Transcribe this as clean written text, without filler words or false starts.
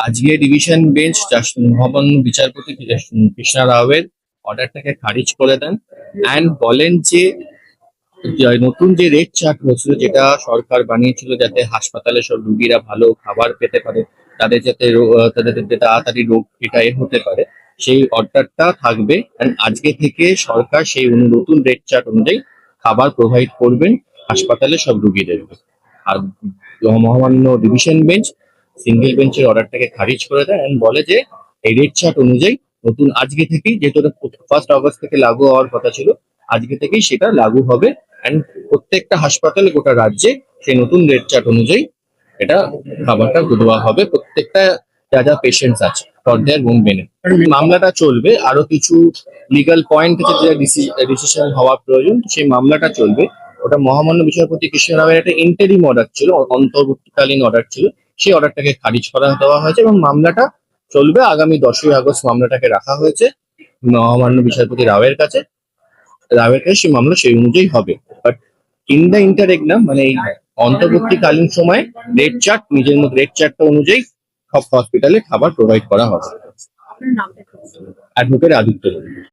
আজকে division bench মহামান্য বিচারপতি কৃষ্ণা রাওয়ের অর্ডারটাকে খারিজ করে দেন অ্যান্ড বলেন যে নতুন যে রেট চার্ট হয়েছিল, যেটা সরকার বানিয়েছিল যাতে হাসপাতালে সব রুগীরা ভালো খাবার পেতে পারে, তাদের যাতে তাদের যাতে তাড়াতাড়ি রোগ এটা হতে পারে, সেই অর্ডারটা থাকবে। অ্যান্ড আজকে থেকে সরকার সেই নতুন রেট চার্ট অনুযায়ী খাবার প্রোভাইড করবেন হাসপাতালে সব রুগীদের। আর মহামান্য ডিভিশন বেঞ্চ সিঙ্গেল বেঞ্চের অর্ডারটাকে খারিজ করে দেয় অ্যান্ড বলে যে এই রেট চার্ট অনুযায়ী নতুন আজকে থেকেই, যেহেতু 1 আগস্ট থেকে লাগু হওয়ার কথা ছিল, আজকে থেকেই সেটা লাগু হবে। অ্যান্ড প্রত্যেকটা হাসপাতালে গোটা রাজ্যে সেই নতুন রেট চার্ট অনুযায়ী এটা খাবারটা দেওয়া হবে প্রত্যেকটা যা যা পেশেন্টস আছে ফর দেয়ার হোম বেনিফিট। মামলাটা চলবে, আরো কিছু লিগাল পয়েন্ট আছে যেটা ডিসিশন হওয়া প্রয়োজন, সেই মামলাটা চলবে। ওটা মহামান্য বিচারপতি কৃষ্ণ রাওয়ের একটা ইন্টারিম অর্ডার ছিল, অন্তর্বর্তীকালীন অর্ডার ছিল, সেই অর্ডারটাকে খারিজ করা দেওয়া হয়েছে এবং মামলাটা চলবে। আগামী 10ই আগস্ট মামলাটাকে রাখা হয়েছে মহামান্য বিচারপতি রাওয়ের কাছে সেই মামলা সেই অনুযায়ী হবে। বাট ইন দ্য ইন্টারেগনাম, মানে এই অন্তর্বর্তীকালীন সময়ে রেট চার্ট নিজের মধ্যে রেট চার্টটা অনুযায়ী সব হসপিটালে খাবার প্রোভাইড করা হবে। অ্যাডভোকেট আদিত্য।